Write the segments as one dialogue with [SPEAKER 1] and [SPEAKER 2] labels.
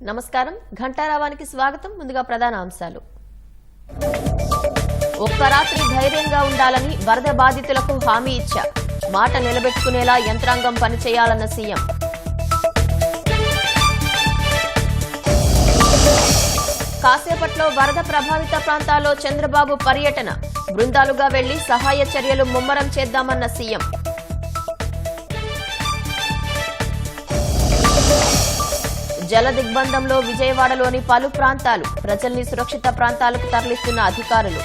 [SPEAKER 1] నమస్కారం ఘంటారావానికి స్వాగతం. ముందుగా ప్రధాన అంశాలు. ఒక్క రాత్రి ధైర్యంగా ఉండాలని వరద బాధితులకు హామీ ఇచ్చా. మాట నిలబెట్టుకునేలా యంత్రాంగం పనిచేయాలన్న సీఎం. కాసేపట్లో వరద ప్రభావిత ప్రాంతాల్లో చంద్రబాబు పర్యటన. బృందాలుగా వెళ్లి సహాయ చర్యలు ముమ్మరం చేద్దామన్న సీఎం. జల దిగ్బంధంలో విజయవాడలోని పలు ప్రాంతాలు. ప్రజల్ని సురక్షిత ప్రాంతాలకు తరలిస్తున్న అధికారులు.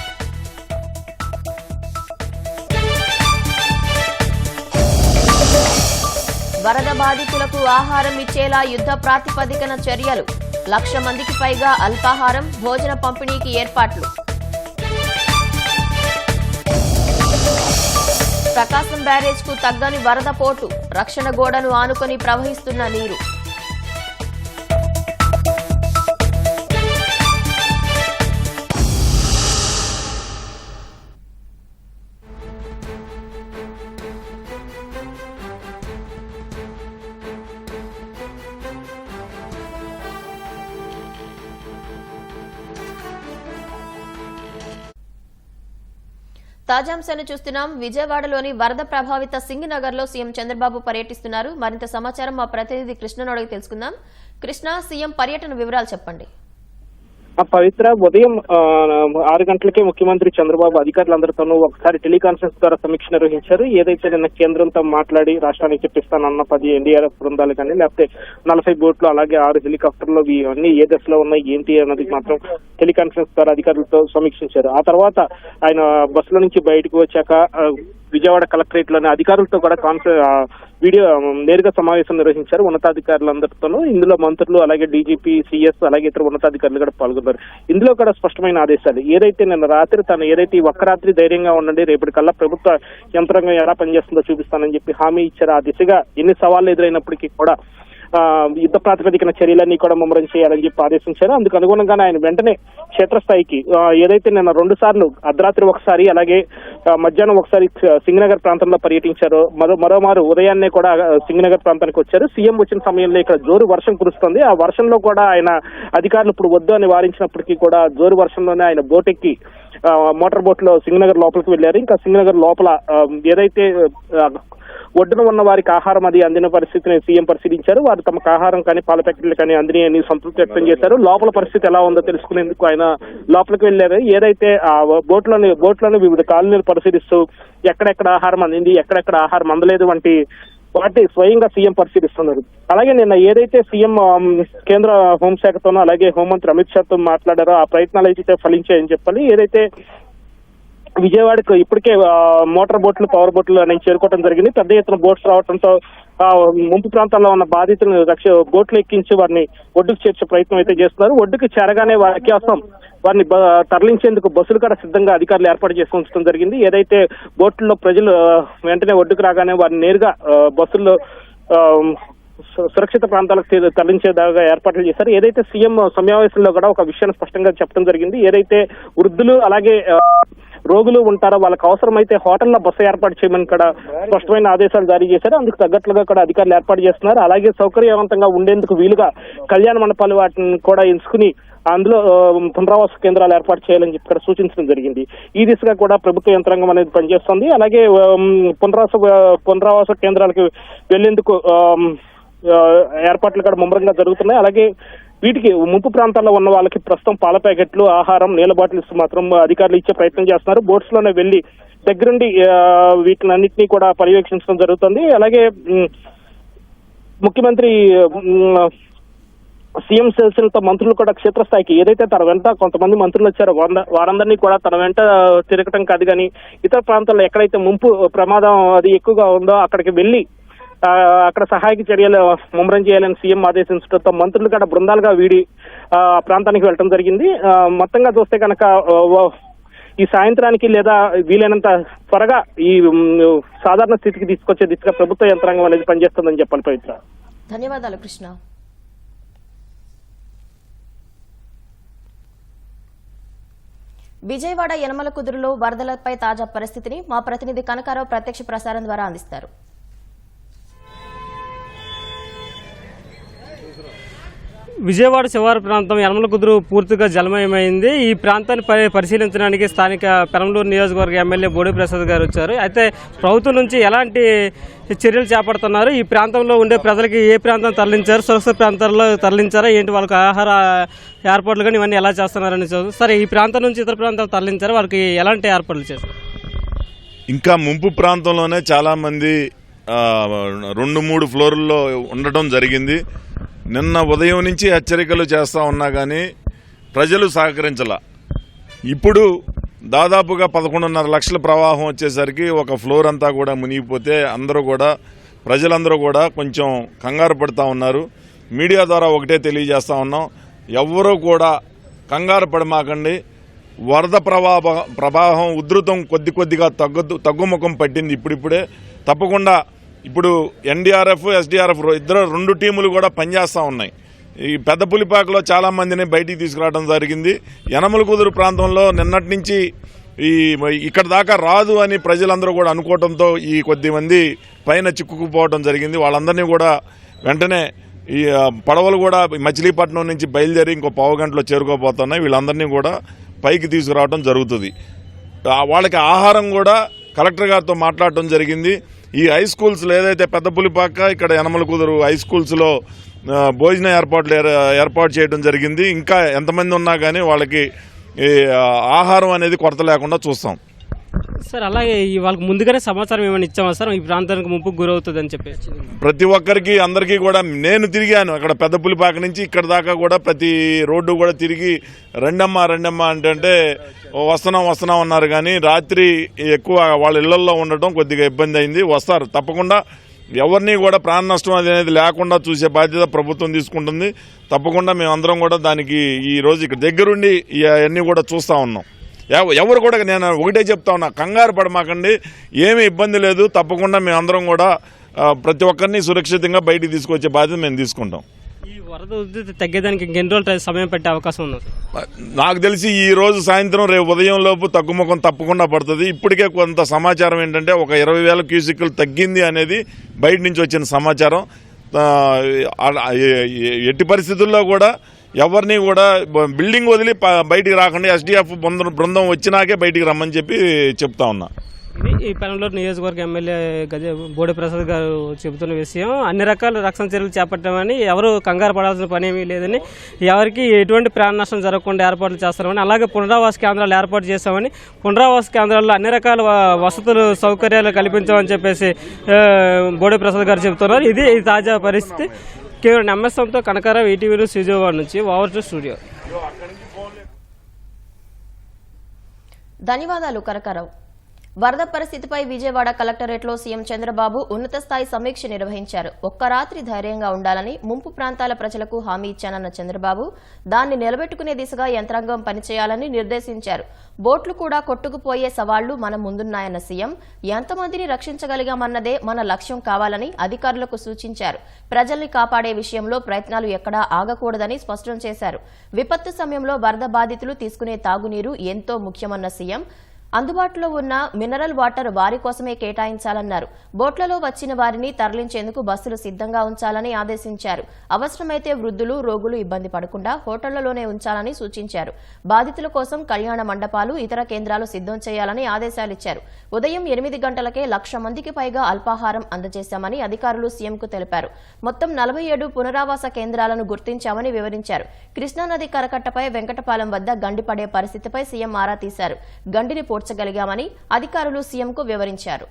[SPEAKER 1] వరద బాధితులకు ఆహారం ఇచ్చేలా యుద్ధ ప్రాతిపదికన చర్యలు. 1,00,000 మందికి పైగా అల్పాహారం, భోజన పంపిణీకి ఏర్పాట్లు. ప్రకాశం బ్యారేజ్కు తగ్గని వరద పోటు. రక్షణ గోడను ఆనుకొని ప్రవహిస్తున్న నీరు. తాజాంశాన్ని చూస్తున్నాం. విజయవాడలోని వరద ప్రభావిత సింగనగర్ లో సీఎం చంద్రబాబు పర్యటిస్తున్నారు. మరింత సమాచారం మా ప్రతినిధి కృష్ణను అడిగి తెలుసుకుందాం. కృష్ణ, సీఎం పర్యటన వివరాలు చెప్పండి.
[SPEAKER 2] పవిత్ర, ఉదయం 6 గంటలకే ముఖ్యమంత్రి చంద్రబాబు అధికారులందరితోనూ ఒకసారి టెలికాన్ఫరెన్స్ ద్వారా సమీక్ష నిర్వహించారు. ఏదైతే నిన్న కేంద్రంతో మాట్లాడి రాష్ట్రానికి చెప్పిస్తానన్న 10 ఎన్డీఆర్ఎఫ్ బృందాలు కానీ, లేకపోతే 40 బోట్లు, అలాగే 6 హెలికాప్టర్లు ఇవన్నీ ఏ దశలో ఉన్నాయి ఏంటి అన్నది మాత్రం టెలికాన్ఫరెన్స్ ద్వారా అధికారులతో సమీక్షించారు. ఆ తర్వాత ఆయన బస్సుల నుంచి బయటకు వచ్చాక విజయవాడ కలెక్టరేట్ లోని అధికారులతో కూడా వీడియో నేరుగా సమావేశం నిర్వహించారు ఉన్నతాధికారులందరితోనూ. ఇందులో మంత్రులు, అలాగే డీజీపీ, సీఎస్, అలాగే ఇతర ఉన్నతాధికారులు కూడా పాల్గొన్నారు. ఇందులో కూడా స్పష్టమైన ఆదేశాలు. ఏదైతే నిన్న రాత్రి ఏదైతే ఒక్క రాత్రి ధైర్యంగా ఉండండి, రేపటికల్లా ప్రభుత్వ యంత్రాంగం ఎలా పనిచేస్తుందో చూపిస్తానని చెప్పి హామీ ఇచ్చారు. ఆ దిశగా ఎన్ని సవాళ్లు ఎదురైనప్పటికీ కూడా యుద్ధ ప్రాతిపదికన చర్యలన్నీ కూడా ముమ్మరం చేయాలని చెప్పి ఆదేశించారు. అందుకు అనుగుణంగానే ఆయన వెంటనే క్షేత్రస్థాయికి ఏదైతే నిన్న 2 సార్లు అర్ధరాత్రి ఒకసారి, అలాగే మధ్యాహ్నం ఒకసారి సింగనగర్ ప్రాంతంలో పర్యటించారు. మరోమారు ఉదయాన్నే కూడా సింగనగర్ ప్రాంతానికి వచ్చారు. సీఎం వచ్చిన సమయంలో ఇక్కడ జోరు వర్షం కురుస్తుంది. ఆ వర్షంలో కూడా ఆయన అధికారులు ఇప్పుడు వద్దు అని వారించినప్పటికీ కూడా జోరు వర్షంలోనే ఆయన బోట్ ఎక్కి మోటార్ బోట్ లో సింగనగర్ లోపలికి వెళ్లారు. ఇంకా సింగనగర్ లోపల ఏదైతే ఒడ్డున ఉన్న వారికి ఆహారం అది అందిన పరిస్థితిని సీఎం పరిశీలించారు. వారు తమకు ఆహారం కానీ, పాల ప్యాకెట్లు కానీ అందిని సంతృప్తి వ్యక్తం చేశారు. లోపల పరిస్థితి ఎలా ఉందో తెలుసుకునేందుకు ఆయన లోపలికి వెళ్లారు. ఏదైతే ఆ బోట్లోని వివిధ కాలనీలు పరిశీలిస్తూ ఎక్కడెక్కడ ఆహారం అందింది, ఎక్కడెక్కడ ఆహారం అందలేదు వంటి వాటి స్వయంగా సీఎం పరిశీలిస్తున్నారు. అలాగే నిన్న ఏదైతే సీఎం కేంద్ర హోంశాఖతోనూ, అలాగే హోంమంత్రి అమిత్ షాతో మాట్లాడారో ఆ ప్రయత్నాలు అయితే ఫలించాయని చెప్పాలి. ఏదైతే విజయవాడకు ఇప్పటికే మోటార్ బోట్లు, పవర్ బోట్లు అనేది చేరుకోవడం జరిగింది. పెద్ద ఎత్తున బోట్స్ రావడంతో ముంపు ప్రాంతాల్లో ఉన్న బాధితులను బోట్లు ఎక్కించి వారిని ఒడ్డుకు చేర్చే ప్రయత్నం అయితే చేస్తున్నారు. ఒడ్డుకు చేరగానే వారి కోసం వారిని తరలించేందుకు బస్సులు కూడా సిద్ధంగా అధికారులు ఏర్పాటు చేసి ఉంచడం జరిగింది. ఏదైతే బోట్లలో ప్రజలు వెంటనే ఒడ్డుకు రాగానే వారిని నేరుగా బస్సుల్లో సురక్షిత ప్రాంతాలకు తరలించేదాగా ఏర్పాట్లు చేశారు. ఏదైతే సీఎం సమావేశంలో కూడా ఒక విషయాన్ని స్పష్టంగా చెప్పడం జరిగింది. ఏదైతే వృద్ధులు, అలాగే రోగులు ఉంటారో వాళ్ళకి అవసరమైతే హోటల్లో బస్సు ఏర్పాటు చేయమని కూడా స్పష్టమైన ఆదేశాలు జారీ చేశారు. అందుకు తగ్గట్లుగా కూడా అధికారులు ఏర్పాటు చేస్తున్నారు. అలాగే సౌకర్యవంతంగా ఉండేందుకు వీలుగా కళ్యాణ మండపాలు వాటిని కూడా ఎంచుకుని అందులో పునరావాస కేంద్రాలు ఏర్పాటు చేయాలని చెప్పి కూడా సూచించడం జరిగింది. ఈ దిశగా కూడా ప్రభుత్వ యంత్రాంగం అనేది పనిచేస్తుంది. అలాగే పునరావాస కేంద్రాలకు వెళ్లేందుకు ఏర్పాట్లు కూడా ముమ్మరంగా జరుగుతున్నాయి. అలాగే వీటికి ముంపు ప్రాంతాల్లో ఉన్న వాళ్ళకి ప్రస్తుతం పాల ప్యాకెట్లు, ఆహారం, నీళ్ల బాటిల్స్ మాత్రం అధికారులు ఇచ్చే ప్రయత్నం చేస్తున్నారు. బోట్స్ లోనే వెళ్లి దగ్గరుండి వీటిని అన్నింటినీ కూడా పర్యవేక్షించడం జరుగుతుంది. అలాగే ముఖ్యమంత్రి సీఎం సెల్స్లతో మంత్రులు కూడా క్షేత్రస్థాయికి ఏదైతే తన వెంట కొంతమంది మంత్రులు వచ్చారో వారందరినీ కూడా తన వెంట తిరగటం కాదు కానీ ఇతర ప్రాంతాల్లో ఎక్కడైతే ముంపు ప్రమాదం అది ఎక్కువగా ఉందో అక్కడికి వెళ్లి అక్కడ సహాయక చర్యలు ముమ్మరం చేయాలని సీఎం ఆదేశించడంతో మంత్రులు కూడా బృందాలుగా వీడి ప్రాంతానికి వెళ్ళడం జరిగింది. మొత్తంగా చూస్తే కనుక ఈ సాయంత్రానికి లేదా వీలైనంత త్వరగా ఈ సాధారణ స్థితికి తీసుకొచ్చే దిశగా ప్రభుత్వ యంత్రాంగం అనేది పనిచేస్తుందని చెప్పాలి. పవిత్ర,
[SPEAKER 1] ధన్యవాదాలు కృష్ణ. విజయవాడ యనమల కుదురులో వరదలపై తాజా పరిస్థితిని మా ప్రతినిధి కనకారావు ప్రత్యక్ష ప్రసారం ద్వారా అందిస్తారు.
[SPEAKER 3] విజయవాడ శివారు ప్రాంతం యనమల కుదురు పూర్తిగా జలమయమైంది. ఈ ప్రాంతాన్ని పరిశీలించడానికి స్థానిక పెరంబలూరు నియోజకవర్గ ఎమ్మెల్యే బోడి ప్రసాద్ గారు వచ్చారు. అయితే ప్రభుత్వం నుంచి ఎలాంటి చర్యలు చేపడుతున్నారు, ఈ ప్రాంతంలో ఉండే ప్రజలకి ఏ ప్రాంతం తరలించారు, సురక్షిత ప్రాంతాల్లో తరలించారా ఏంటి, వాళ్ళకి ఆహార ఏర్పాట్లు కానీ ఇవన్నీ ఎలా చేస్తున్నారని సరే ఈ ప్రాంతం నుంచి ఇతర ప్రాంతాలు తరలించారు, వాళ్ళకి ఎలాంటి ఏర్పాట్లు చేస్తారు?
[SPEAKER 4] ఇంకా ముంపు ప్రాంతంలోనే చాలామంది 2-3 ఫ్లోర్లలో ఉండటం జరిగింది. నిన్న ఉదయం నుంచి హెచ్చరికలు చేస్తూ ఉన్నా కానీ ప్రజలు సహకరించాల. ఇప్పుడు దాదాపుగా 11.5 లక్షల ప్రవాహం వచ్చేసరికి ఒక ఫ్లోర్ అంతా కూడా మునిగిపోతే ప్రజలందరూ కూడా కొంచెం కంగారు పడుతూ ఉన్నారు. మీడియా ద్వారా ఒకటే తెలియజేస్తూ ఉన్నాం, ఎవ్వరూ కూడా కంగారు పడమాకండి. వరద ప్రవాహం ఉధృతం కొద్దిగా తగ్గుముఖం పట్టింది. ఇప్పుడిప్పుడే తప్పకుండా ఇప్పుడు ఎన్డీఆర్ఎఫ్ ఎస్డీఆర్ఎఫ్ 2 టీములు కూడా పనిచేస్తూ ఉన్నాయి. ఈ పెద్ద పులిపాకలో చాలా మందిని బయటికి తీసుకురావడం జరిగింది. యనమల కుదురు ప్రాంతంలో నిన్నటి నుంచి ఇక్కడ దాకా రాదు అని ప్రజలందరూ కూడా అనుకోవడంతో ఈ కొద్దిమంది పైన చిక్కుకుపోవడం జరిగింది. వాళ్ళందరినీ కూడా వెంటనే ఈ పడవలు కూడా మచిలీపట్నం నుంచి బయలుదేరి ఇంకో పావు గంటలో చేరుకోబోతున్నాయి. వీళ్ళందరినీ కూడా పైకి తీసుకురావడం జరుగుతుంది. వాళ్ళకి ఆహారం కూడా కలెక్టర్ గారితో మాట్లాడటం జరిగింది. ఈ హై స్కూల్స్లో ఏదైతే పెద్ద పులిపాక ఇక్కడ యనమల కుదురు హై స్కూల్స్లో భోజన ఏర్పాటు చేయడం జరిగింది. ఇంకా ఎంతమంది ఉన్నా కానీ వాళ్ళకి ఆహారం అనేది కొరత లేకుండా చూస్తాం
[SPEAKER 3] సార్. అలాగే వాళ్ళకి ముందుగానే సమాచారం ఏమైనా ఇచ్చామా సార్, ఈ ప్రాంతానికి ముంపుకు గురవుతుందని చెప్పేసి?
[SPEAKER 4] ప్రతి ఒక్కరికి అందరికీ కూడా నేను తిరిగాను. అక్కడ పెద్ద పులిపాక నుంచి ఇక్కడ దాకా కూడా ప్రతి రోడ్డు కూడా తిరిగి రెండమ్మ అంటే వస్తున్నాం అన్నారు. కానీ రాత్రి ఎక్కువ వాళ్ళ ఇళ్లలో ఉండటం కొద్దిగా ఇబ్బంది అయింది. వస్తారు తప్పకుండా. ఎవరిని కూడా ప్రాణ నష్టం అనేది లేకుండా చూసే బాధ్యత ప్రభుత్వం తీసుకుంటుంది. తప్పకుండా మేమందరం కూడా దానికి ఈ రోజు ఇక్కడ దగ్గరుండి ఇవన్నీ కూడా చూస్తూ ఉన్నాం. ఎవరు కూడా నేను ఒకటే చెప్తా ఉన్నా, కంగారు పడమాకండి, ఏమీ ఇబ్బంది లేదు. తప్పకుండా మేమందరం కూడా ప్రతి ఒక్కరిని సురక్షితంగా బయటికి తీసుకొచ్చే బాధ్యత మేము తీసుకుంటాం.
[SPEAKER 3] ఈ వరద ఉధృతి తగ్గేదానికి ఇంకెన్ని రోజులు సమయం పట్టే అవకాశం ఉంది?
[SPEAKER 4] నాకు తెలిసి ఈ రోజు సాయంత్రం రేపు ఉదయం లోపు తగ్గుముఖం తప్పకుండా పడుతుంది. ఇప్పటికే కొంత సమాచారం ఏంటంటే ఒక 20,000 క్యూసెక్కులు తగ్గింది అనేది బయట నుంచి వచ్చిన సమాచారం. ఎట్టి పరిస్థితుల్లో కూడా ఎవరిని కూడా బిల్డింగ్ వదిలి బయటికి రాకుండా ఎస్డీఎఫ్ బృందం వచ్చినాకే బయటికి రమ్మని చెప్తా ఉన్నా.
[SPEAKER 3] ఇది ఈ పెరంబలూరు నియోజకవర్గ ఎమ్మెల్యే బోడి ప్రసాద్ గారు చెబుతున్న విషయం. అన్ని రకాల రక్షణ చర్యలు చేపట్టామని, ఎవరు కంగారు పడాల్సిన పని ఏమీ లేదని, ఎవరికి ఎటువంటి ప్రాణ నష్టం జరగకుండా ఏర్పాట్లు చేస్తామని, అలాగే పునరావాస కేంద్రాలు ఏర్పాటు చేస్తామని, పునరావాస కేంద్రాల్లో అన్ని రకాల వసతులు సౌకర్యాలు కల్పించామని చెప్పేసి బోడి ప్రసాద్ గారు చెబుతున్నారు. ఇది తాజా పరిస్థితి. కేవలం ఎంఎస్ఎంతో కనకారావు, ఈటీవీ న్యూస్, విజయవాడ నుంచి ఓవర్ టు స్టూడియో.
[SPEAKER 1] ధన్యవాదాలు కనకారావు. వరద పరిస్థితిపై విజయవాడ కలెక్టరేట్లో సీఎం చంద్రబాబు ఉన్నత స్థాయి సమీక్ష నిర్వహించారు. ఒక్క రాత్రి ధైర్యంగా ఉండాలని ముంపు ప్రాంతాల ప్రజలకు హామీ ఇచ్చానన్న చంద్రబాబు దాన్ని నిలబెట్టుకునే దిశగా యంత్రాంగం పనిచేయాలని నిర్దేశించారు. బోట్లు కూడా కొట్టుకుపోయే సవాళ్లు మన ముందున్నాయన్న సీఎం ఎంతమందిని రక్షించగలిగామన్నదే మన లక్ష్యం కావాలని అధికారులకు సూచించారు. ప్రజల్ని కాపాడే విషయంలో ప్రయత్నాలు ఎక్కడా ఆగకూడదని స్పష్టం చేశారు. విపత్తు సమయంలో వరద బాధితులు తీసుకునే తాగునీరు ఎంతో ముఖ్యమన్న సీఎం అందుబాటులో ఉన్న మినరల్ వాటర్ వారి కోసమే కేటాయించాలన్నారు. బోట్లలో వచ్చిన వారిని తరలించేందుకు బస్సులు సిద్ధంగా ఉంచాలని ఆదేశించారు. అవసరమైతే వృద్ధులు, రోగులు ఇబ్బంది పడకుండా హోటళ్లలోనే ఉంచాలని సూచించారు. బాధితుల కోసం కళ్యాణ మండపాలు, ఇతర కేంద్రాలు సిద్ధం చేయాలని ఆదేశాలిచ్చారు. ఉదయం 8 గంటలకే 1,00,000 మందికి పైగా అల్పాహారం అందజేశామని అధికారులు సీఎంకు తెలిపారు. మొత్తం 47 పునరావాస కేంద్రాలను గుర్తించామని వివరించారు. కృష్ణానది కరకట్టపై వెంకటపాలెం వద్ద గండి పడే పరిస్థితిపై సీఎం ఆరా తీశారు. గండిని పోడ్చగలిగామని అధికారులు సీఎంకు వివరించారు.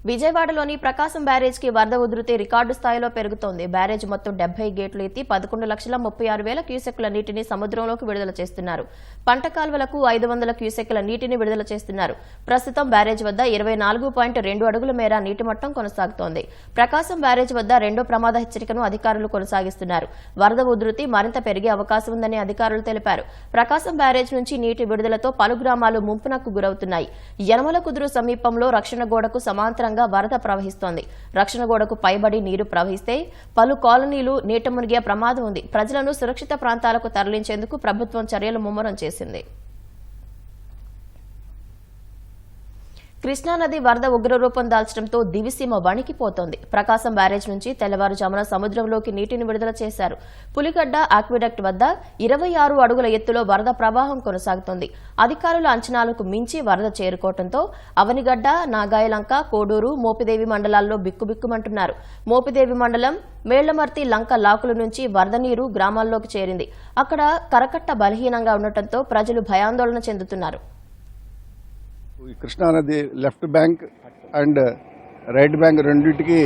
[SPEAKER 1] విజయవాడలోని ప్రకాశం బ్యారేజ్కి వరద ఉధృతి రికార్డు స్థాయిలో పెరుగుతోంది. బ్యారేజ్ మొత్తం 70 గేట్లు ఎత్తి 11,36,000 క్యూసెక్కుల నీటిని సముద్రంలోకి విడుదల చేస్తున్నారు. పంట కాల్వలకు 500 క్యూసెక్కుల నీటిని విడుదల చేస్తున్నారు. ప్రస్తుతం బ్యారేజ్ వద్ద 24.2 అడుగుల మేర నీటి మట్టం కొనసాగుతోంది. ప్రకాశం బ్యారేజ్ వద్ద రెండో ప్రమాద హెచ్చరికను అధికారులు కొనసాగిస్తున్నారు. వరద ఉధృతి మరింత పెరిగే అవకాశం ఉందని అధికారులు తెలిపారు. ప్రకాశం బ్యారేజ్ నుంచి నీటి విడుదలతో పలు గ్రామాలు ముంపునకు గురవుతున్నాయి. యనమల కుదురు సమీపంలో రక్షణ గోడకు సమాంతరంగా వరద ప్రవహిస్తోంది. రక్షణ గోడకు పైబడి నీరు ప్రవహిస్తే పలు కాలనీలు నీట మునిగే ప్రమాదం ఉంది. ప్రజలను సురక్షిత ప్రాంతాలకు తరలించేందుకు ప్రభుత్వం చర్యలు ముమ్మరం చేసింది. కృష్ణానది వరద ఉగ్రరూపం దాల్చడంతో దివిసీమ వణికిపోతోంది. ప్రకాశం బ్యారేజ్ నుంచి తెల్లవారుజామున సముద్రంలోకి నీటిని విడుదల చేశారు. పులిగడ్డ ఆక్విడక్ట్ వద్ద 26 అడుగుల ఎత్తులో వరద ప్రవాహం కొనసాగుతోంది. అధికారుల అంచనాలకు మించి వరద చేరుకోవడంతో అవనిగడ్డ, నాగాయలంక, కోడూరు, మోపిదేవి మండలాల్లో బిక్కుబిక్కుమంటున్నారు. మోపిదేవి మండలం మేళ్లమర్తి లంక లాకుల నుంచి వరద నీరు గ్రామాల్లోకి చేరింది. అక్కడ కరకట్ట బలహీనంగా ఉండటంతో ప్రజలు భయాందోళన చెందుతున్నారు.
[SPEAKER 5] కృష్ణానది left bank and right bank రెండింటికి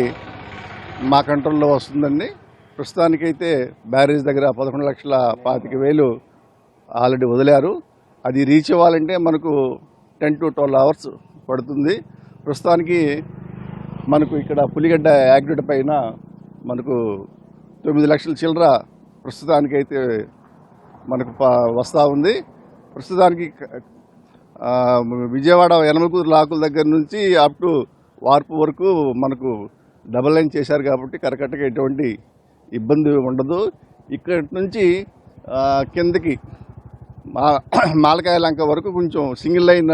[SPEAKER 5] మా కంట్రోల్లో వస్తుందండి. ప్రస్తుతానికైతే బ్యారేజ్ దగ్గర 11,25,000 ఆల్రెడీ వదిలారు. అది రీచ్ అవ్వాలంటే మనకు 10 to 12 అవర్స్ పడుతుంది. ప్రస్తుతానికి మనకు ఇక్కడ పులిగడ్డ యాక్టివిటీ పైన మనకు 9 లక్షల చిల్లర ప్రస్తుతానికైతే మనకు వస్తూ ఉంది. ప్రస్తుతానికి విజయవాడ యనమలకూరు లాకుల దగ్గర నుంచి అప్ టు వార్పు వరకు మనకు డబల్ లైన్ చేశారు కాబట్టి కరకట్టగా ఎటువంటి ఇబ్బంది ఉండదు. ఇక్కడి నుంచి కిందకి మాలకాయ లంక వరకు కొంచెం సింగిల్ లైన్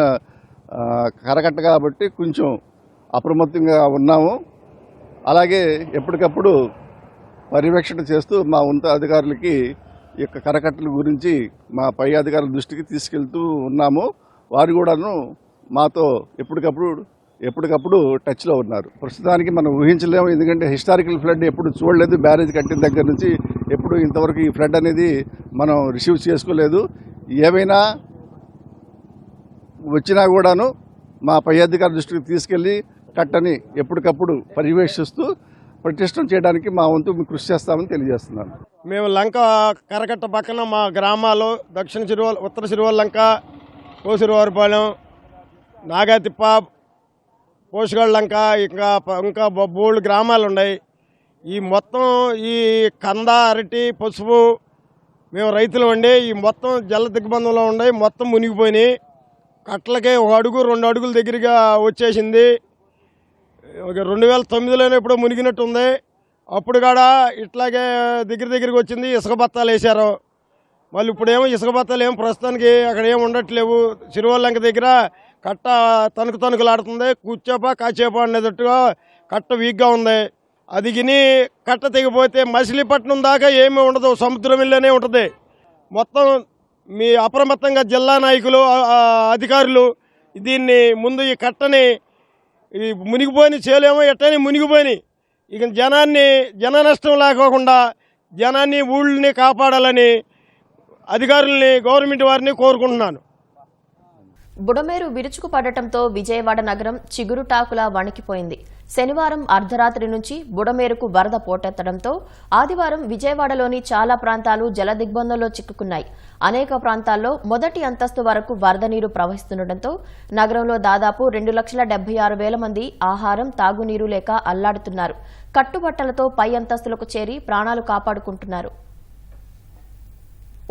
[SPEAKER 5] కరకట్ట కాబట్టి కొంచెం అప్రమత్తంగా ఉన్నాము. అలాగే ఎప్పటికప్పుడు పర్యవేక్షణ చేస్తూ మా ఉన్నత అధికారులకి ఈ యొక్క కరకట్టల గురించి మా పై అధికారుల దృష్టికి తీసుకెళ్తూ ఉన్నాము. వారు కూడాను మాతో ఎప్పటికప్పుడు టచ్లో ఉన్నారు. ప్రస్తుతానికి మనం ఊహించలేము, ఎందుకంటే హిస్టారికల్ ఫ్లడ్ ఎప్పుడు చూడలేదు. బ్యారేజ్ కట్టిన దగ్గర నుంచి ఎప్పుడు ఇంతవరకు ఈ ఫ్లడ్ అనేది మనం రిసీవ్ చేసుకోలేదు. ఏమైనా వచ్చినా కూడాను మా పై అధికారుల దృష్టికి తీసుకెళ్లి కట్టని ఎప్పటికప్పుడు పర్యవేక్షిస్తూ ప్రతిష్టం చేయడానికి మా వంతు కృషి చేస్తామని తెలియజేస్తున్నాను.
[SPEAKER 6] మేము లంక కరకట్ట పక్కన మా గ్రామాలు దక్షిణ సిరివల్, ఉత్తర సిరివల్ లంక, కోసిరివారిపాలెం, నాగాతిప్ప, పోషగాళ్ళ లంక, ఇంకా బోల్డ్ గ్రామాలు ఉన్నాయి. ఈ మొత్తం ఈ కంద, అరటి, పసుపు మేము రైతులు ఉండి ఈ మొత్తం జల దిగ్బంధంలో ఉన్నాయి. మొత్తం మునిగిపోయినాయి. కట్టలకే 1 అడుగు 2 అడుగుల దగ్గరగా వచ్చేసింది. 2009లోనే ఎప్పుడో మునిగినట్టు ఉంది. అప్పుడు కూడా ఇట్లాగే దగ్గరికి వచ్చింది. ఇసుక బత్తాలు వేశారు. మళ్ళీ ఇప్పుడేమో ఇసుక బత్తాలు ఏమో ప్రస్తుతానికి అక్కడ ఏమి ఉండట్లేవు. సిరివల్లంక దగ్గర కట్ట తణుకులాడుతుంది. కూర్చోప కాచేప అనేటట్టుగా కట్ట వీక్గా ఉంది. అది గిని కట్ట తెగిపోతే మచిలీపట్నం దాకా ఏమీ ఉండదు, సముద్రం ఇల్లునే ఉంటుంది. మొత్తం మీ అప్రమత్తంగా జిల్లా నాయకులు, అధికారులు దీన్ని ముందు ఈ కట్టని మునిగిపోయిన చేలేమో ఎట్టని మునిగిపోయినాయి. ఇక జన నష్టం లేకోకుండా జనాన్ని ఊళ్ళని కాపాడాలని అధికారుల్ని, గవర్నమెంట్ వారిని కోరుకుంటున్నాను.
[SPEAKER 1] బుడమేరు విరుచుకుపడటంతో విజయవాడ నగరం చిగురుటాకులా వణికిపోయింది. శనివారం అర్ధరాత్రి నుంచి బుడమేరుకు వరద పోటెత్తడంతో ఆదివారం విజయవాడలోని చాలా ప్రాంతాలు జల దిగ్బంధంలో చిక్కుకున్నాయి. అనేక ప్రాంతాల్లో మొదటి అంతస్తు వరకు వరద నీరు ప్రవహిస్తుండటంతో నగరంలో దాదాపు 2,76,000 మంది ఆహారం, తాగునీరు లేక అల్లాడుతున్నారు. కట్టుబట్టలతో పై అంతస్తులకు చేరి ప్రాణాలు కాపాడుకుంటున్నారు.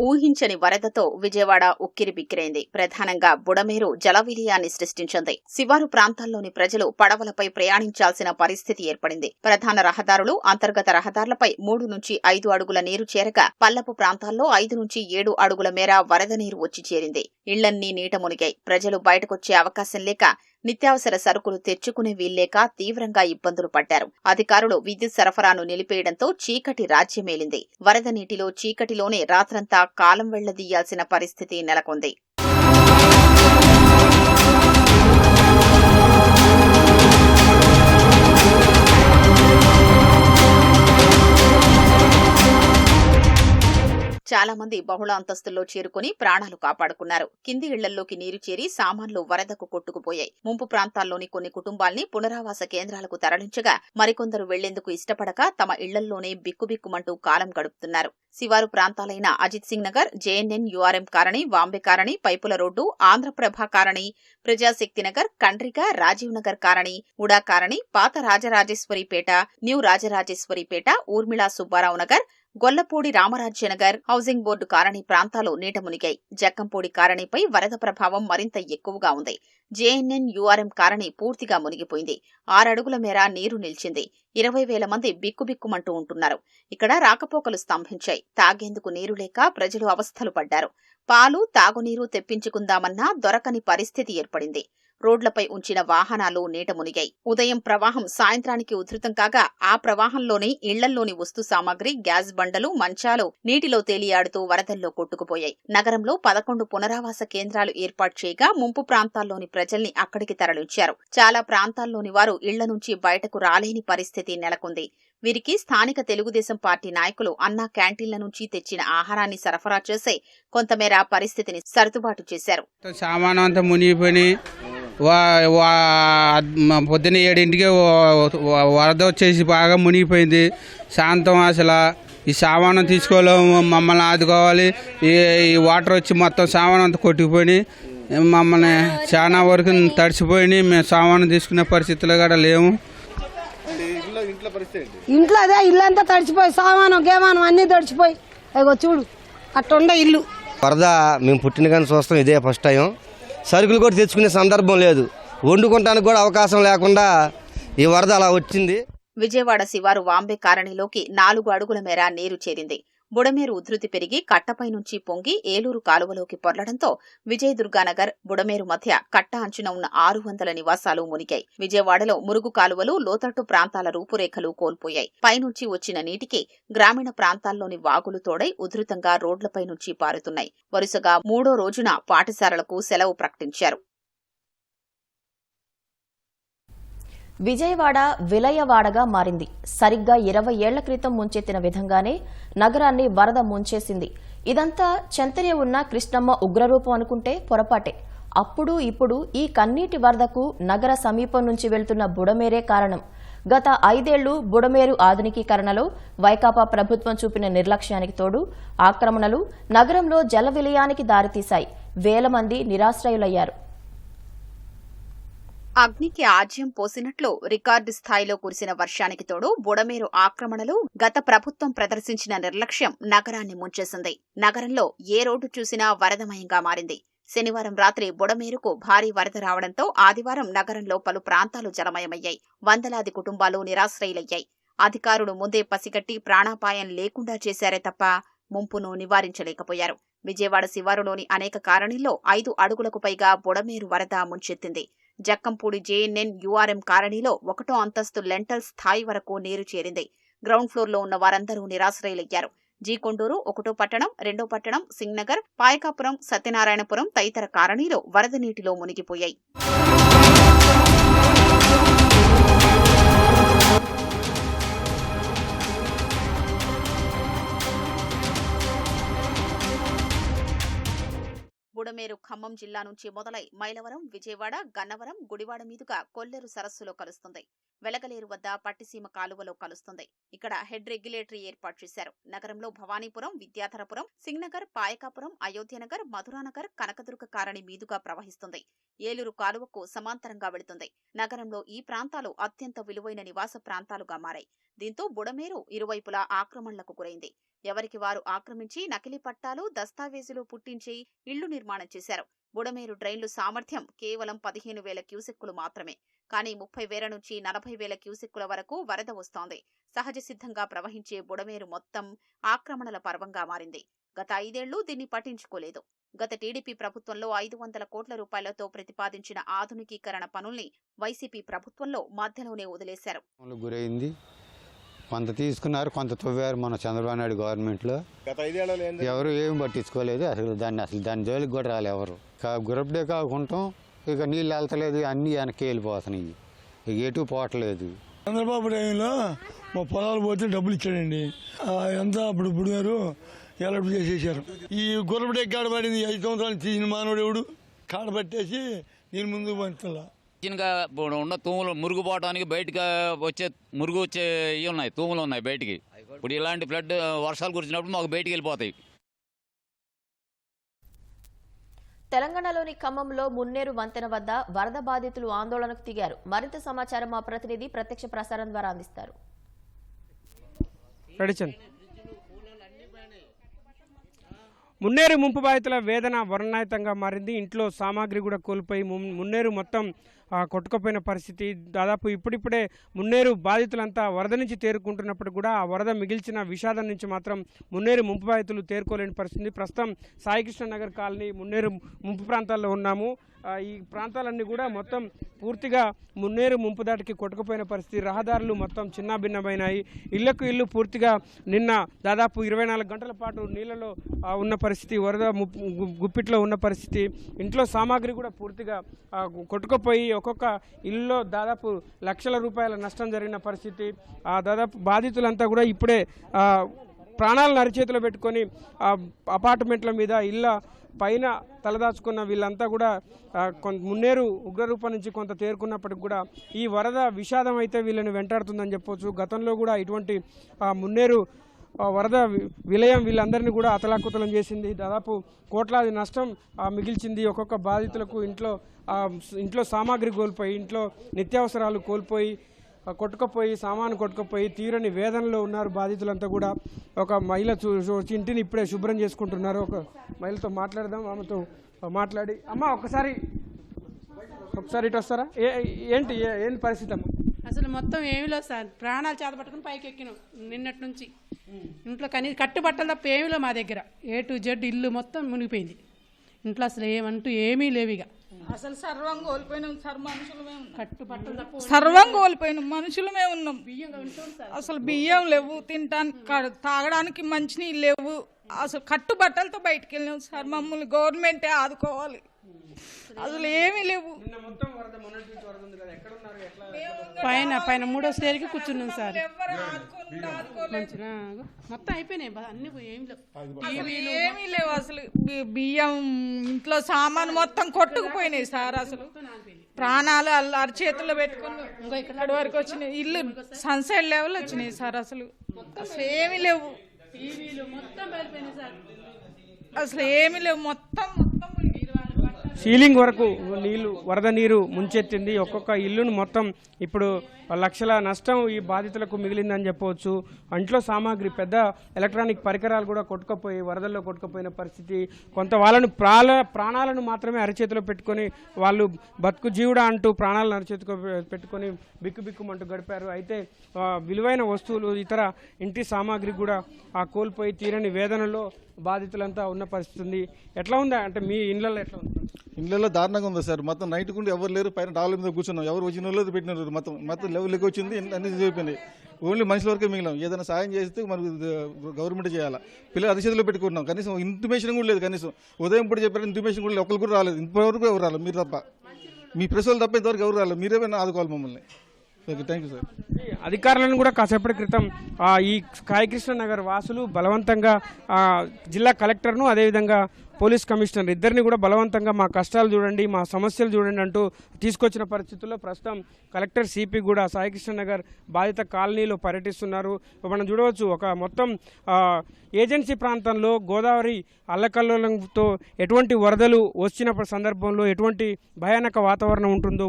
[SPEAKER 7] ఊహించని వరదతో విజయవాడ ఉక్కిరిబిక్కిరైంది. ప్రధానంగా బుడమేరు జల విలయాన్ని సృష్టించింది. శివారు ప్రాంతాల్లోని ప్రజలు పడవలపై ప్రయాణించాల్సిన పరిస్థితి ఏర్పడింది. ప్రధాన రహదారులు, అంతర్గత రహదారులపై 3 నుంచి 5 అడుగుల నీరు చేరగా పల్లపు ప్రాంతాల్లో 5 నుంచి 7 అడుగుల మేర వరద నీరు వచ్చి చేరింది. ఇళ్లన్నీ నీట మునిగాయి. ప్రజలు బయటకొచ్చే అవకాశం లేక, నిత్యావసర సరుకులు తెచ్చుకునే వీల్లేక తీవ్రంగా ఇబ్బందులు పడ్డారు. అధికారులు విద్యుత్ సరఫరాను నిలిపేయడంతో చీకటి రాజ్యమేలింది. వరద నీటిలో చీకటిలోనే రాత్రంతా కాలం వెళ్లదీయాల్సిన పరిస్థితి నెలకొంది. చాలా మంది బహుళ అంతస్తుల్లో చేరుకుని ప్రాణాలు కాపాడుకున్నారు. కింది ఇళ్లల్లోకి నీరు చేరి సామాన్లు వరదకు కొట్టుకుపోయాయి. ముంపు ప్రాంతాల్లోని కొన్ని కుటుంబాల్ని పునరావాస కేంద్రాలకు తరలించగా మరికొందరు వెళ్లేందుకు ఇష్టపడక తమ ఇళ్లల్లోనే బిక్కుబిక్కుమంటూ కాలం గడుపుతున్నారు. శివారు ప్రాంతాలైన Ajit Singh Nagar, JNNURM colony, Bombay colony, పైపుల road, Andhra Prabha colony, Prajashakti Nagar, Kandrika, Rajiv Nagar colony, UDA colony, పాత Rajarajeswaripeta, new Rajarajeswaripeta, Urmila Subbarao Nagar, Gollapudi Ramarajyanagar, housing board colony ప్రాంతాలు నీట మునిగాయి. జక్కంపూడి కాలనీపై వరద ప్రభావం మరింత ఎక్కువగా ఉంది. జేఎన్ఎన్ యుఆర్ఎం కాలనీ పూర్తిగా మునిగిపోయింది. 6 అడుగుల మేర నీరు నిలిచింది. 20,000 మంది బిక్కుబిక్కుమంటూ ఉంటున్నారు. ఇక్కడ రాకపోకలు స్తంభించాయి. తాగేందుకు నీరు లేక ప్రజలు అవస్థలు పడ్డారు. పాలు, తాగునీరు తెప్పించుకుందామన్నా దొరకని పరిస్థితి ఏర్పడింది. రోడ్లపై ఉంచిన వాహనాలు నీట మునిగాయి. ఉదయం ప్రవాహం సాయంత్రానికి ఉధృతం కాగా ఆ ప్రవాహంలోని ఇళ్లల్లోని వస్తు సామాగ్రి, గ్యాస్ బండలు, మంచాలు నీటిలో తేలియాడుతూ వరదల్లో కొట్టుకుపోయాయి. నగరంలో 11 పునరావాస కేంద్రాలు ఏర్పాటు చేయగా ముంపు ప్రాంతాల్లోని ప్రజల్ని అక్కడికి తరలించారు. చాలా ప్రాంతాల్లోని వారు ఇళ్ల నుంచి బయటకు రాలేని పరిస్థితి నెలకొంది. వీరికి స్థానిక తెలుగుదేశం పార్టీ నాయకులు అన్నా క్యాంటీన్ల నుంచి తెచ్చిన ఆహారాన్ని సరఫరా చేసే కొంతమేర పరిస్థితిని సర్దుబాటు చేశారు.
[SPEAKER 8] సామాను అంతా మునిగిపోయి పొద్దున్న 7ంటికి వరద వచ్చేసి బాగా మునిగిపోయింది. శాంతం అసలు ఈ సామానం తీసుకోలేము, మమ్మల్ని ఆదుకోవాలి. ఈ వాటర్ వచ్చి మొత్తం సామాను అంతా కొట్టుకుపోయి మమ్మల్ని చాలా వరకు తడిసిపోయి మేము సామాను తీసుకునే పరిస్థితుల్లో కూడా లేము.
[SPEAKER 9] ఇంట్లో అదే ఇల్లంతా తడిచిపోయి సామానం గేమానం అన్ని తడిచిపోయి అగో చూడు అట్టుండే ఇల్లు.
[SPEAKER 10] వరద మేము పుట్టిన కానీ చూస్తాం ఇదే ఫస్ట్ టైం. సరుకులు కూడా తెచ్చుకునే సందర్భం లేదు, వండుకోవడానికి కూడా అవకాశం లేకుండా ఈ వరద అలా వచ్చింది.
[SPEAKER 7] విజయవాడ శివారు వాంబే కాలనీలోకి 4 అడుగుల మేర నీరు చేరింది. బుడమేరు ఉధృతి పెరిగి కట్టపై నుంచి పొంగి ఏలూరు కాలువలోకి పొర్లడంతో విజయదుర్గానగర్, బుడమేరు మధ్య కట్ట అంచున ఉన్న 600 నివాసాలు మునిగాయి. విజయవాడలో మురుగు కాలువలు, లోతట్టు ప్రాంతాల రూపురేఖలు కోల్పోయాయి. పైనుంచి వచ్చిన నీటికి గ్రామీణ ప్రాంతాల్లోని వాగులు తోడై ఉధృతంగా రోడ్లపై నుంచి పారుతున్నాయి. వరుసగా 3వ రోజున పాఠశాలలకు సెలవు ప్రకటించారు.
[SPEAKER 1] విజయవాడ విలయవాడగా మారింది. సరిగ్గా 20 ఏళ్ల క్రితం ముంచెత్తిన విధంగానే నగరాన్ని వరద ముంచేసింది. ఇదంతా చెంతనే ఉన్న కృష్ణమ్మ ఉగ్రరూపం అనుకుంటే పొరపాటే. అప్పుడు ఇప్పుడు ఈ కన్నీటి వరదకు నగర సమీపం నుంచి వెళ్తున్న బుడమేరే కారణం. గత 5 ఏళ్లు బుడమేరు ఆధునికీకరణలో వైకాపా ప్రభుత్వం చూపిన నిర్లక్ష్యానికి తోడు ఆక్రమణలు నగరంలో జల విలయానికి దారితీశాయి. వేల మంది నిరాశ్రయులయ్యారు.
[SPEAKER 7] అగ్నికి ఆజ్యం పోసినట్లు రికార్డు స్థాయిలో కురిసిన వర్షానికి తోడు బుడమేరు ఆక్రమణలు, గత ప్రభుత్వం ప్రదర్శించిన నిర్లక్ష్యం నగరాన్ని ముంచేసింది. నగరంలో ఏ రోడ్డు చూసినా వరదమయంగా మారింది. శనివారం రాత్రి బుడమేరుకు భారీ వరద రావడంతో ఆదివారం నగరంలో పలు ప్రాంతాలు జలమయమయ్యాయి. వందలాది కుటుంబాలు నిరాశ్రయులయ్యాయి. అధికారులు ముందే పసిగట్టి ప్రాణాపాయం లేకుండా చేశారే తప్ప ముంపును నివారించలేకపోయారు. విజయవాడ శివారులోని అనేక కాలనీల్లో 5 అడుగులకు పైగా బుడమేరు వరద ముంచెత్తింది. జక్కంపూడి జేఎన్ఎన్ యూఆర్ఎం కాలనీలో 1వ అంతస్తు లెంటల్ స్థాయి వరకు నీరు చేరింది. గ్రౌండ్ ఫ్లోర్లో ఉన్న వారందరూ నిరాశ్రయులయ్యారు. జీకొండూరు, 1వ పట్టణం, 2వ పట్టణం, సింగ్నగర్, పాయకాపురం, సత్యనారాయణపురం తదితర కాలనీలో వరద నీటిలో మునిగిపోయాయి. బుడమేరు ఖమ్మం జిల్లా నుంచి మొదలై మైలవరం, విజయవాడ, గన్నవరం, గుడివాడ మీదుగా కొల్లేరు సరస్సులో కలుస్తుంది. వెలగలేరు వద్ద పట్టిసీమ కాలువలో కలుస్తుంది. ఇక్కడ హెడ్ రెగ్యులేటరీ ఏర్పాటు చేశారు. నగరంలో భవానీపురం, విద్యాధరపురం, సింగ్నగర్, పాయకాపురం, అయోధ్యనగర్, మధురానగర్, కనకదుర్గ కాలనీ మీదుగా ప్రవహిస్తుంది. ఏలూరు కాలువకు సమాంతరంగా వెళుతుంది. నగరంలో ఈ ప్రాంతాలు అత్యంత విలువైన నివాస ప్రాంతాలుగా మారాయి. దీంతో బుడమేరు ఇరువైపులా ఆక్రమణలకు గురైంది. ఎవరికి వారు ఆక్రమించి నకిలీ పట్టాలు, దస్తావేజులు పుట్టించి ఇళ్లు నిర్మాణం చేశారు. బుడమేరు డ్రైన్లు సామర్థ్యం కేవలం 15,000 క్యూసెక్కులు మాత్రమే. కానీ 30,000 నుంచి 40,000 క్యూసెక్కుల వరకు వరద వస్తోంది. సహజ సిద్ధంగా ప్రవహించే బుడమేరు మొత్తం ఆక్రమణల పర్వంగా మారింది. గత 5 ఏళ్లు దీన్ని పట్టించుకోలేదు. గత టీడీపీ ప్రభుత్వంలో 500 కోట్ల రూపాయలతో ప్రతిపాదించిన ఆధునికీకరణ పనుల్ని వైసీపీ ప్రభుత్వంలో మధ్యలోనే వదిలేశారు.
[SPEAKER 11] గురైంది, కొంత తీసుకున్నారు, కొంత తవ్వారు మన చంద్రబాబు నాయుడు గవర్నమెంట్లో. ఎవరు ఏమి పట్టించుకోలేదు. అసలు దాని జోలికి కూడా రాలే ఎవరు. గురపడే కాకుండా ఇక నీళ్ళు వెళ్తలేదు, అన్నీ వెనక్కి వెళ్ళిపోతున్నాయి, ఇక ఎటు పోవట్లేదు.
[SPEAKER 12] చంద్రబాబు టైంలో మా పొలాలు పోతే డబ్బులు ఇచ్చాడండి. ఎంత అప్పుడు బుడిగారు ఎలర్ట్ చేసేసారు. ఈ గురపడే కాడబడింది 5 సంవత్సరాలు తీసిన మానవుడు ఎవడు కాడబట్టేసి నేను ముందుకు పంచుతా.
[SPEAKER 13] ఉన్న తూములు మురుగు పోవడానికి బయటకు మురుగు వచ్చే ఇవి ఉన్నాయి, తూములు ఉన్నాయి బయటికి. ఇప్పుడు ఇలాంటి ఫ్లడ్ వర్షాలు కురిచినప్పుడు మాకు బయటికి వెళ్ళిపోతాయి.
[SPEAKER 1] తెలంగాణలోని ఖమ్మంలో మున్నేరు వంతెన వద్ద వరద బాధితులు ఆందోళనకు దిగారు. మరింత సమాచారం మా ప్రతినిధి ప్రత్యక్ష ప్రసారం ద్వారా అందిస్తారు.
[SPEAKER 14] మున్నేరు ముంపు బాధితుల వేదన వర్ణాయుతంగా మారింది. ఇంట్లో సామాగ్రి కూడా కోల్పోయి మున్నేరు మొత్తం కొట్టుకుపోయిన పరిస్థితి. దాదాపు ఇప్పుడిప్పుడే మున్నేరు బాధితులంతా వరద నుంచి తేరుకుంటున్నప్పుడు కూడా ఆ వరద మిగిల్చిన విషాదం నుంచి మాత్రం మున్నేరు ముంపు బాధితులు తేరుకోలేని పరిస్థితి. ప్రస్తుతం సాయికృష్ణ నగర్ కాలనీ మున్నేరు ముంపు ప్రాంతాల్లో ఉన్నాము. ఈ ప్రాంతాలన్నీ కూడా మొత్తం పూర్తిగా మున్నేరు ముంపు దాటికి కొట్టుకుపోయిన పరిస్థితి. రహదారులు మొత్తం చిన్నాభిన్నమైనాయి. ఇళ్లకు ఇల్లు పూర్తిగా నిన్న దాదాపు 24 గంటల పాటు నీళ్ళలో ఉన్న పరిస్థితి, వరద గుప్పిట్లో ఉన్న పరిస్థితి. ఇంట్లో సామాగ్రి కూడా పూర్తిగా కొట్టుకుపోయి ఒక్కొక్క ఇల్లులో దాదాపు లక్షల రూపాయల నష్టం జరిగిన పరిస్థితి. దాదాపు బాధితులంతా కూడా ఇప్పుడే ప్రాణాలను అరిచేతిలో పెట్టుకొని అపార్ట్మెంట్ల మీద ఇళ్ళ పైన తలదాచుకున్న వీళ్ళంతా కూడా మున్నేరు ఉగ్రరూపం నుంచి కొంత తేరుకున్నప్పటికి కూడా ఈ వరద విషాదం అయితే వీళ్ళని వెంటాడుతుందని చెప్పవచ్చు. గతంలో కూడా ఇటువంటి మున్నేరు వరద విలయం వీళ్ళందరినీ కూడా అతలాకుతలం చేసింది. దాదాపు కోట్లాది నష్టం మిగిల్చింది. ఒక్కొక్క బాధితులకు ఇంట్లో సామాగ్రి కోల్పోయి, ఇంట్లో నిత్యావసరాలు కోల్పోయి, కొట్టుకుపోయి, సామాను కొట్టుకుపోయి తీరని వేదనలో ఉన్నారు బాధితులంతా కూడా. ఒక మహిళ ఇంటిని ఇప్పుడే శుభ్రం చేసుకుంటున్నారు. ఒక మహిళతో మాట్లాడదాం. ఆమెతో మాట్లాడి, అమ్మ ఒకసారి ఇటు వస్తారా? ఏంటి పరిస్థితి అమ్మ?
[SPEAKER 15] అసలు మొత్తం ఏమీ లేదు సార్. ప్రాణాలు చేతపట్టుకుని పైకి ఎక్కినాం నిన్నటి నుంచి. ఇంట్లో కట్టుబట్టలు తప్ప ఏమీ లేవు మా దగ్గర. A to Z ఇల్లు మొత్తం మునిగిపోయింది. ఇంట్లో అసలు ఏమంటూ ఏమీ లేవు. ఇక
[SPEAKER 16] అసలు సర్వం కోల్పోయినాం సార్. మనుషులమే
[SPEAKER 15] కట్టుబట్టలు తప్ప
[SPEAKER 16] సర్వం కోల్పోయినాం. మనుషులమే ఉన్నాం. అసలు బియ్యం లేవు, తినడానికి తాగడానికి మంచినీళ్ళు లేవు. అసలు కట్టుబట్టలతో బయటకు వెళ్ళినాం సార్. మమ్మల్ని గవర్నమెంటే ఆదుకోవాలి. అసలు ఏమీ లేవు.
[SPEAKER 15] పైన 3వ స్టేజ్కి కూర్చున్నాం సార్. మంచిగా మొత్తం అయిపోయినాయి అన్ని.
[SPEAKER 16] ఏమీ లేవు అసలు. బియ్యం, ఇంట్లో సామాను మొత్తం కొట్టుకుపోయినాయి సార్. అసలు ప్రాణాలు అరచేతుల్లో పెట్టుకుని ఇక్కడి వరకు వచ్చినాయి. ఇల్లు సన్సైడ్ లెవెల్ వచ్చినాయి సార్. అసలు ఏమీ లేవు. అసలు ఏమీ లేవు. మొత్తం
[SPEAKER 14] సీలింగ్ వరకు వరద నీరు ముంచెత్తింది. ఒక్కొక్క ఇల్లును మొత్తం ఇప్పుడు లక్షల నష్టం ఈ బాధితులకు మిగిలిందని చెప్పవచ్చు. ఇంట్లో సామాగ్రి, పెద్ద ఎలక్ట్రానిక్ పరికరాలు కూడా కొట్టుకుపోయి వరదల్లో కొట్టుకుపోయిన పరిస్థితి. కొంత వాళ్ళను ప్రాణాలను మాత్రమే అరచేతిలో పెట్టుకొని వాళ్ళు బతుకు జీవుడా అంటూ ప్రాణాలను అరచేతిలో పెట్టుకొని బిక్కుబిక్కుమంటూ గడిపారు. అయితే విలువైన వస్తువులు, ఇతర ఇంటి సామాగ్రి కూడా కోల్పోయి తీరని వేదనలో బాధితులంతా ఉన్న పరిస్థితి ఉంది. ఎట్లా ఉందా అంటే మీ ఇళ్ళల్లో ఎట్లా ఉంది?
[SPEAKER 17] ఇళ్ళలో దారుణంగా ఉంది సార్. మొత్తం నైట్ కూడా ఎవరు లేరు. పైన డాల మీద కూర్చున్నాం. ఎవరు వచ్చిన వాళ్ళు పెట్టినారు. మొత్తం లెవెల్కి వచ్చింది. అన్ని అయిపోయినాయి. ఓన్లీ మనుషుల వరకే మిగిలాం. ఏదైనా సాయం చేస్తే మనకు గవర్నమెంట్ చేయాలా. పిల్లలు అరిచేతిలో పెట్టుకున్నాం. కనీసం ఇంటిమేషన్ కూడా లేదు. కనీసం ఉదయం పూట చెప్పారు ఇంటిమేషన్ కూడా ఒకరు కూడా రాలేదు. ఇంతవరకు ఎవరు రాలేదు. మీరు తప్ప, మీ ప్రెస్ వాళ్ళు తప్ప ఇంతవరకు ఎవరు రాలేదు. మీరేమైనా ఆదుకోవాలి మమ్మల్ని. Okay, thank you sir.
[SPEAKER 14] అధికారులను కూడా కాసేపటి క్రితం ఈ సాయికృష్ణ నగర్ వాసులు బలవంతంగా జిల్లా కలెక్టర్ను, అదేవిధంగా పోలీస్ కమిషనర్ ఇద్దరిని కూడా బలవంతంగా మా కష్టాలు చూడండి, మా సమస్యలు చూడండి అంటూ తీసుకొచ్చిన పరిస్థితుల్లో ప్రస్తుతం కలెక్టర్ సిపి కూడా సాయికృష్ణ నగర్ బాధిత కాలనీలో పర్యటిస్తున్నారు. మనం చూడవచ్చు, ఒక మొత్తం ఏజెన్సీ ప్రాంతంలో గోదావరి అల్లకల్లోలంతో ఎటువంటి వరదలు వచ్చిన సందర్భంలో ఎటువంటి భయానక వాతావరణం ఉంటుందో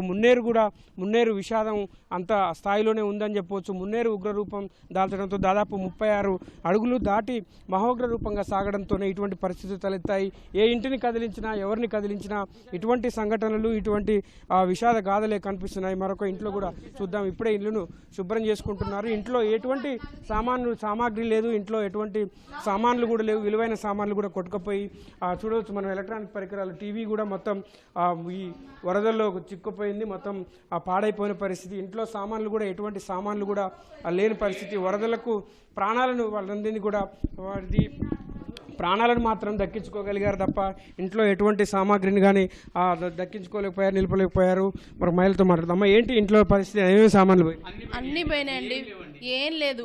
[SPEAKER 14] మున్నేరు విషాదం అంత స్థాయిలోనే ఉందని చెప్పవచ్చు. మున్నేరు ఉగ్రరూపం దాల్చడంతో దాదాపు 36 అడుగులు దాటి మహోగ్ర రూపంగా సాగడంతోనే ఇటువంటి పరిస్థితులు తలెత్తాయి. ఏ ఇంటిని కదిలించినా, ఎవరిని కదిలించినా ఇటువంటి సంఘటనలు, ఇటువంటి విషాద గాథలే కనిపిస్తున్నాయి. మరొక ఇంట్లో కూడా చూద్దాం. ఇప్పుడే ఇల్లును శుభ్రం చేసుకుంటున్నారు. ఇంట్లో ఎటువంటి సామాగ్రి లేదు. ఇంట్లో ఎటువంటి సామాన్లు కూడా లేవు. విలువైన సామాన్లు కూడా కొట్టుకుపోయి చూడవచ్చు మనం. ఎలక్ట్రానిక్ పరికరాలు, టీవీ కూడా మొత్తం ఈ వరదల్లో చిక్కుపోయింది. మొత్తం పాడైపోయిన పరిస్థితి. ఇంట్లో సామాన్లు కూడా ఎటువంటి సామాన్లు కూడా లేని పరిస్థితి. వరదలకు వాళ్ళందరినీ కూడా ప్రాణాలను మాత్రం దక్కించుకోగలిగారు తప్ప ఇంట్లో ఎటువంటి సామాగ్రిని కానీ దక్కించుకోలేకపోయారు, నిలపలేకపోయారు. మరి మహిళతో మాట్లాడదాం. ఏంటి ఇంట్లో పరిస్థితి? ఏమేమి సామాన్లు పోయి?
[SPEAKER 18] అన్నీ పోయినాయండి. ఏం లేదు.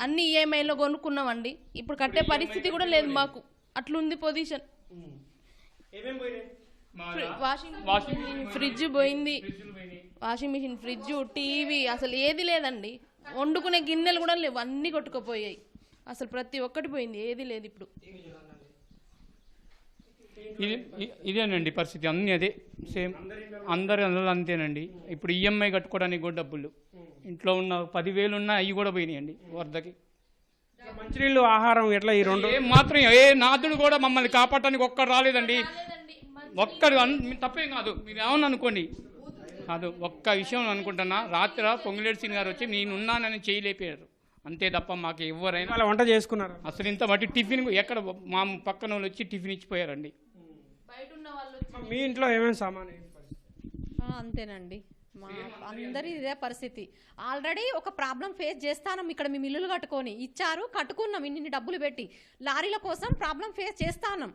[SPEAKER 18] అన్ని ఈఎంఐలో కొనుక్కున్నామండి. ఇప్పుడు కట్టే పరిస్థితి కూడా లేదు మాకు. అట్లుంది పొజిషన్. వాషింగ్ మిషన్, ఫ్రిడ్జ్ పోయింది. వాషింగ్ మిషన్, ఫ్రిడ్జ్, టీవీ, అసలు ఏది లేదండి. వండుకునే గిన్నెలు కూడా లేవు. అన్నీ కొట్టుకుపోయాయి. అసలు ప్రతి ఒక్కటి పోయింది. ఏది లేదు ఇప్పుడు.
[SPEAKER 14] ఇదేనండి పరిస్థితి. అన్నీ అదే సేమ్. అందరూ అంతేనండి. ఇప్పుడు ఈఎంఐ కట్టుకోవడానికి కూడా డబ్బులు, ఇంట్లో ఉన్న 10,000 ఉన్నా అవి కూడా పోయినాయండి వరదకి. మంచినీళ్ళు, ఆహారం ఎట్లా? ఈ రెండు మాత్రం ఏ నాదుడు కూడా మమ్మల్ని కాపాడటానికి ఒక్కడు రాలేదండి. ఒక్కడు తప్పేం కాదు, మీరు ఏమన్నా అనుకోండి.
[SPEAKER 19] అది ఒక్క విషయం అనుకుంటున్నా, రాత్రి పొంగులేటి శ్రీని గారు వచ్చి నేనున్నానని చేయలేపారు అంతే తప్ప మాకు ఎవరైనా
[SPEAKER 14] అలా వంట చేసుకున్నారు.
[SPEAKER 19] అసలు ఇంత మట్టి టిఫిన్ ఎక్కడ మా పక్కన వాళ్ళు వచ్చి టిఫిన్ ఇచ్చిపోయారండి.
[SPEAKER 14] మీ ఇంట్లో ఏమేమి సామాన్?
[SPEAKER 20] అంతేనండి, మా అందరి ఇదే పరిస్థితి. ఆల్రెడీ ఒక ప్రాబ్లం ఫేస్ చేస్తాను. ఇక్కడ మేము ఇల్లులు కట్టుకొని ఇచ్చారు, కట్టుకున్నాం ఇన్ని డబ్బులు పెట్టి. లారీల కోసం ప్రాబ్లం ఫేస్ చేస్తాను.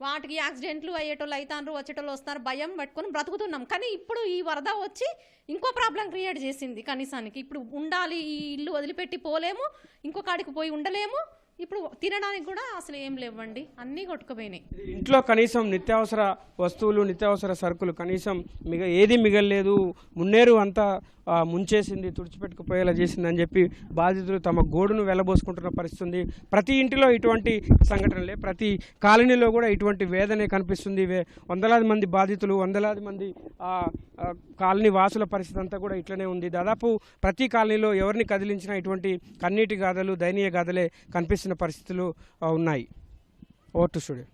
[SPEAKER 20] వాటికి యాక్సిడెంట్లు అయ్యేటోళ్ళు అవుతారు, వచ్చేటోళ్ళు వస్తారు, భయం పెట్టుకొని బ్రతుకుతున్నాం. కానీ ఇప్పుడు ఈ వరద వచ్చి ఇంకో ప్రాబ్లం క్రియేట్ చేసింది. కనీసానికి ఇప్పుడు ఉండాలి, ఈ ఇల్లు వదిలిపెట్టి పోలేము, ఇంకో కాడికి పోయి ఉండలేము. ఇప్పుడు తినడానికి కూడా అసలు ఏం లేవండి, అన్నీ కొట్టుకుపోయినాయి.
[SPEAKER 14] ఇంట్లో కనీసం నిత్యావసర వస్తువులు, నిత్యావసర సరుకులు కనీసం ఏది మిగలలేదు. మున్నేరు అంతా ముంచేసింది, తుడిచిపెట్టుకుపోయేలా చేసిందని చెప్పి బాధితులు తమ గోడును వెళ్లబోసుకుంటున్న పరిస్థితి ఉంది. ప్రతి ఇంటిలో ఇటువంటి సంఘటనలే, ప్రతి కాలనీలో కూడా ఇటువంటి వేదనే కనిపిస్తుంది. వందలాది మంది బాధితులు, వందలాది మంది కాలనీ వాసుల పరిస్థితి అంతా కూడా ఇట్లనే ఉంది. దాదాపు ప్రతి కాలనీలో ఎవరిని కదిలించినా ఇటువంటి కన్నీటి గాథలు, దయనీయ గాథలే కనిపిస్తున్న పరిస్థితులు ఉన్నాయి. Over to studio.